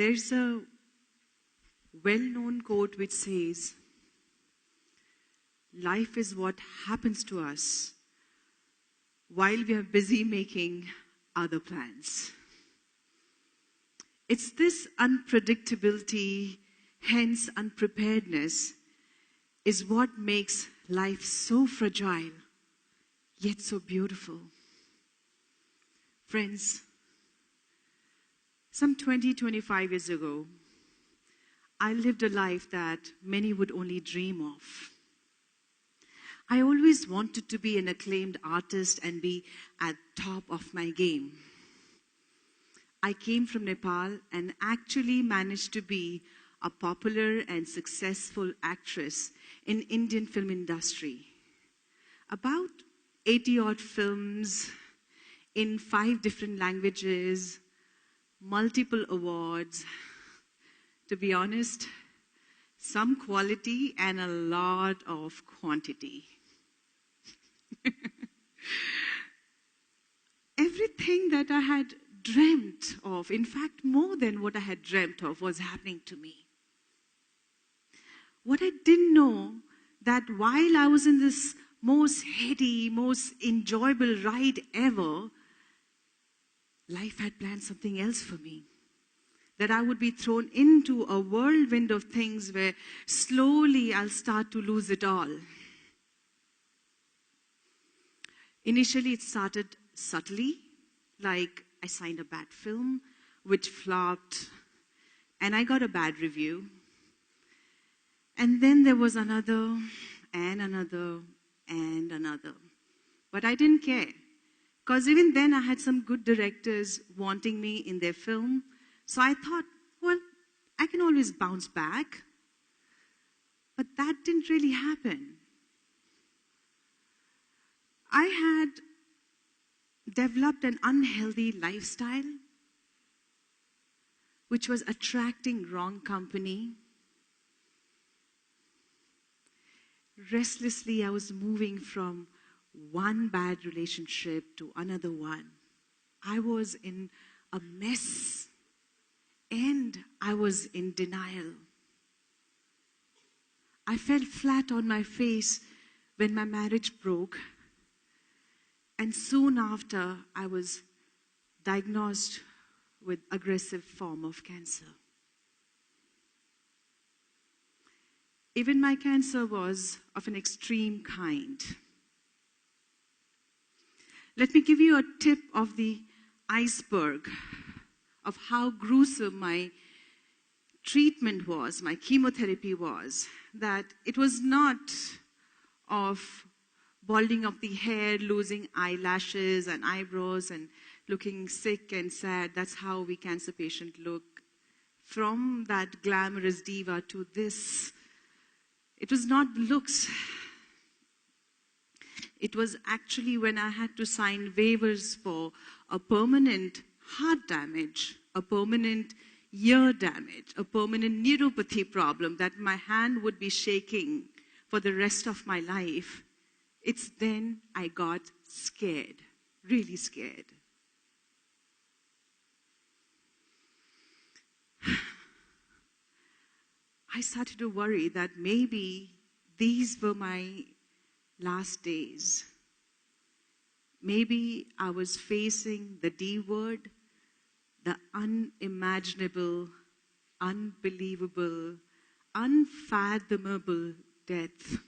There's a well-known quote which says, life is what happens to us while we are busy making other plans. It's this unpredictability, hence unpreparedness, is what makes life so fragile, yet so beautiful. Friends, some 20-25 years ago, I lived a life that many would only dream of. I always wanted to be an acclaimed artist and be at top of my game. I came from Nepal and actually managed to be a popular and successful actress in Indian film industry. About 80-odd films in 5 different languages, multiple awards. To be honest, some quality and a lot of quantity. Everything that I had dreamt of, in fact, more than what I had dreamt of, was happening to me. What I didn't know, that while I was in this most heady, most enjoyable ride ever, life had planned something else for me. That I would be thrown into a whirlwind of things where slowly I'll start to lose it all. Initially, it started subtly, like I signed a bad film, which flopped, and I got a bad review. And then there was another, and another, and another. But I didn't care, because even then I had some good directors wanting me in their film. So I thought, well, I can always bounce back. But that didn't really happen. I had developed an unhealthy lifestyle, which was attracting wrong company. Restlessly, I was moving from one bad relationship to another one. I was in a mess, and I was in denial. I fell flat on my face when my marriage broke, and soon after, I was diagnosed with aggressive form of cancer. Even my cancer was of an extreme kind. Let me give you a tip of the iceberg of how gruesome my treatment was, my chemotherapy was. That it was not of balding of the hair, losing eyelashes and eyebrows and looking sick and sad. That's how we cancer patients look. From that glamorous diva to this, it was not looks. It was actually when I had to sign waivers for a permanent heart damage, a permanent ear damage, a permanent neuropathy problem, that my hand would be shaking for the rest of my life. It's then I got scared, really scared. I started to worry that maybe these were my last days. Maybe I was facing the D word, the unimaginable, unbelievable, unfathomable death.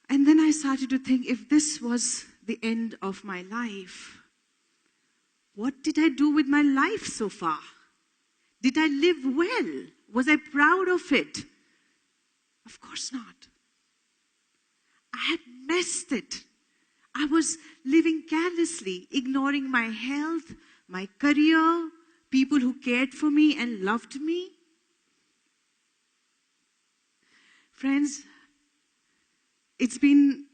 And then I started to think, if this was the end of my life, what did I do with my life so far? Did I live well? Was I proud of it? Of course not. I had messed it. I was living carelessly, ignoring my health, my career, people who cared for me and loved me. Friends, it's been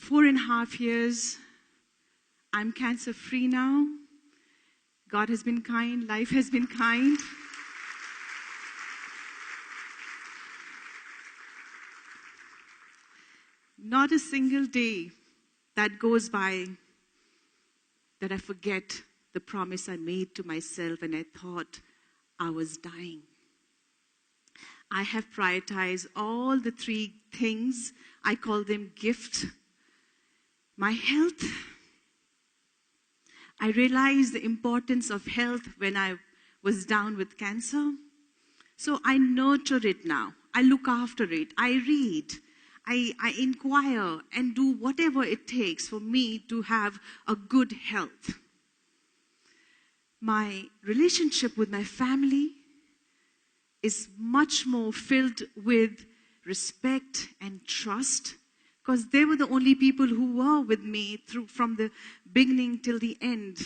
4.5 years. I'm cancer-free now. God has been kind. Life has been kind. Not a single day that goes by that I forget the promise I made to myself when I thought I was dying. I have prioritized all the three things. I call them gifts. My health. I realized the importance of health when I was down with cancer. So I nurture it now. I look after it. I read. I inquire and do whatever it takes for me to have a good health. My relationship with my family is much more filled with respect and trust, because they were the only people who were with me from the beginning till the end.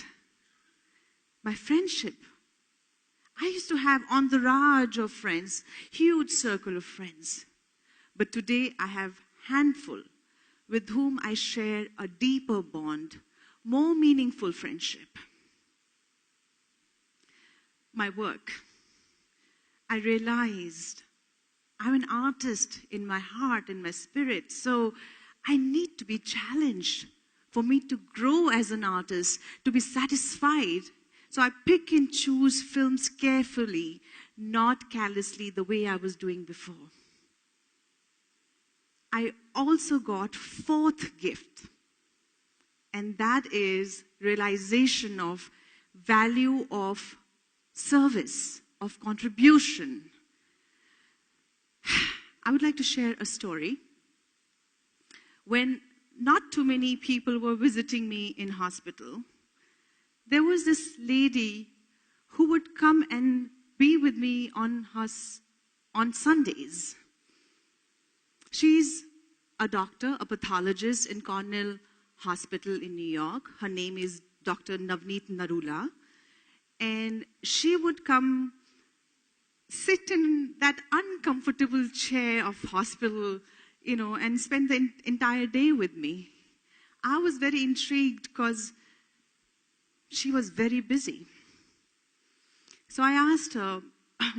My friendship. I used to have entourage of friends, huge circle of friends. But today I have handful with whom I share a deeper bond, more meaningful friendship. My work. I realized I'm an artist in my heart and my spirit, so I need to be challenged for me to grow as an artist, to be satisfied. So I pick and choose films carefully, not carelessly the way I was doing before. I also got fourth gift, and that is realization of value of service, of contribution. I would like to share a story. When not too many people were visiting me in hospital, there was this lady who would come and be with me on Sundays. She's a doctor, a pathologist in Cornell Hospital in New York. Her name is Dr. Navneet Narula. And she would come sit in that uncomfortable chair of hospital, and spend the entire day with me. I was very intrigued because she was very busy. So I asked her,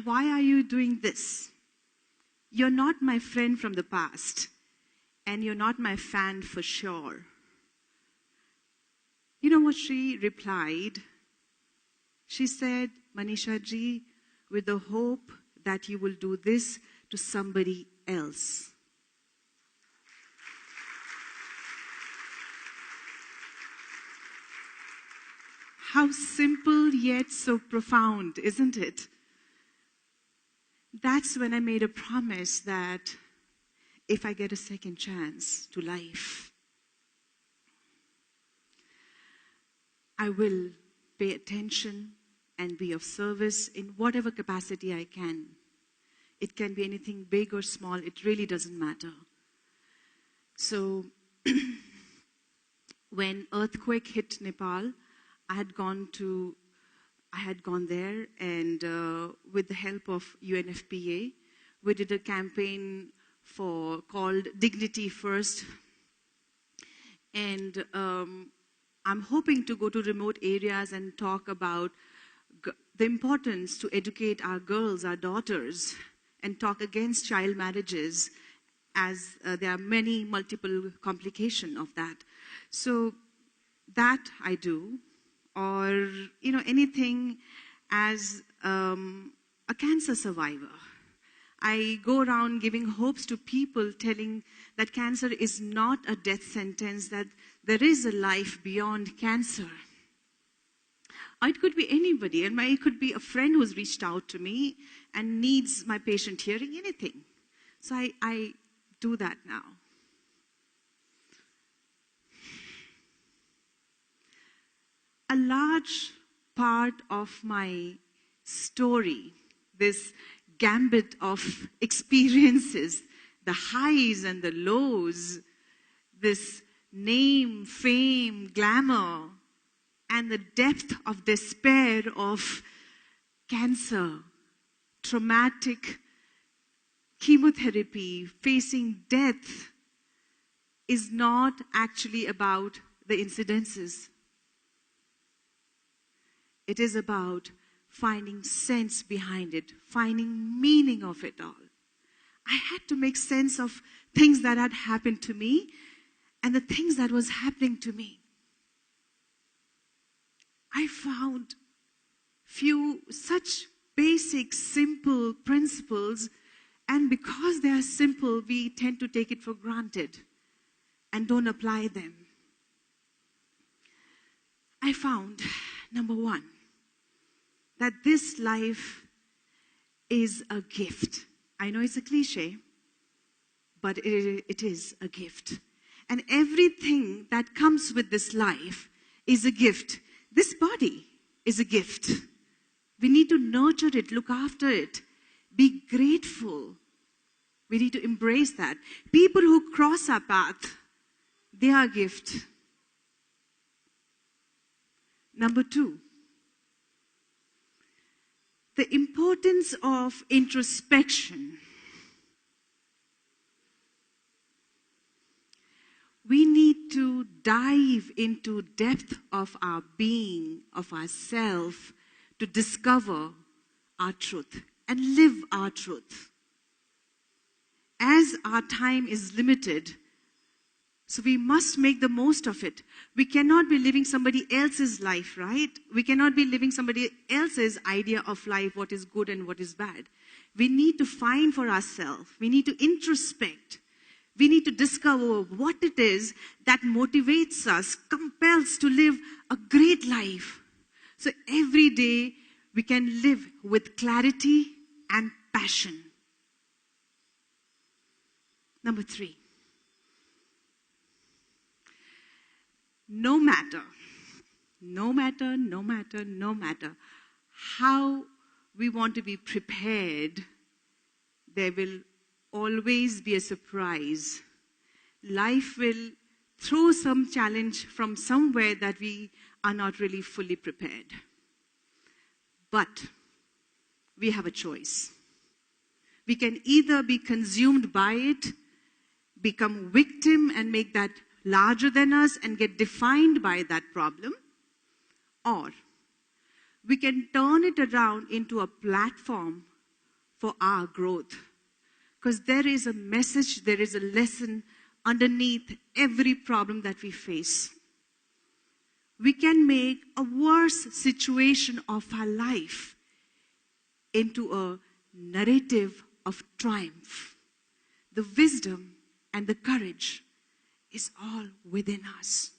why are you doing this? You're not my friend from the past, and you're not my fan for sure. You know what she replied? She said, Manisha ji, with the hope that you will do this to somebody else. How simple yet so profound, isn't it? That's when I made a promise that if I get a second chance to life, I will pay attention and be of service in whatever capacity I can. It can be anything big or small, it really doesn't matter. So, when earthquake hit Nepal, I had gone there, and with the help of UNFPA, we did a campaign called Dignity First. And I'm hoping to go to remote areas and talk about the importance to educate our girls, our daughters, and talk against child marriages, as there are multiple complications of that. So that I do. Or, anything as a cancer survivor. I go around giving hopes to people, telling that cancer is not a death sentence, that there is a life beyond cancer. Or it could be anybody, and it could be a friend who's reached out to me and needs my patient hearing, anything. So I do that now. A large part of my story, this gambit of experiences, the highs and the lows, this name, fame, glamour, and the depth of despair of cancer, traumatic chemotherapy, facing death, is not actually about the incidences. It is about finding sense behind it, finding meaning of it all. I had to make sense of things that had happened to me and the things that was happening to me. I found few such basic, simple principles, and because they are simple, we tend to take it for granted and don't apply them. I found, number one, that this life is a gift. I know it's a cliche, but it is a gift. And everything that comes with this life is a gift. This body is a gift. We need to nurture it, look after it, be grateful. We need to embrace that. People who cross our path, they are a gift. Number two, the importance of introspection. We need to dive into depth of our being, of ourself, to discover our truth and live our truth. As our time is limited, so we must make the most of it. We cannot be living somebody else's life, right? We cannot be living somebody else's idea of life, what is good and what is bad. We need to find for ourselves. We need to introspect. We need to discover what it is that motivates us, compels to live a great life. So every day we can live with clarity and passion. Number three, no matter how we want to be prepared, there will always be a surprise. Life will throw some challenge from somewhere that we are not really fully prepared. But we have a choice. We can either be consumed by it, become victim and make that larger than us and get defined by that problem, or we can turn it around into a platform for our growth. Because there is a message, there is a lesson underneath every problem that we face. We can make a worse situation of our life into a narrative of triumph. The wisdom and the courage is all within us.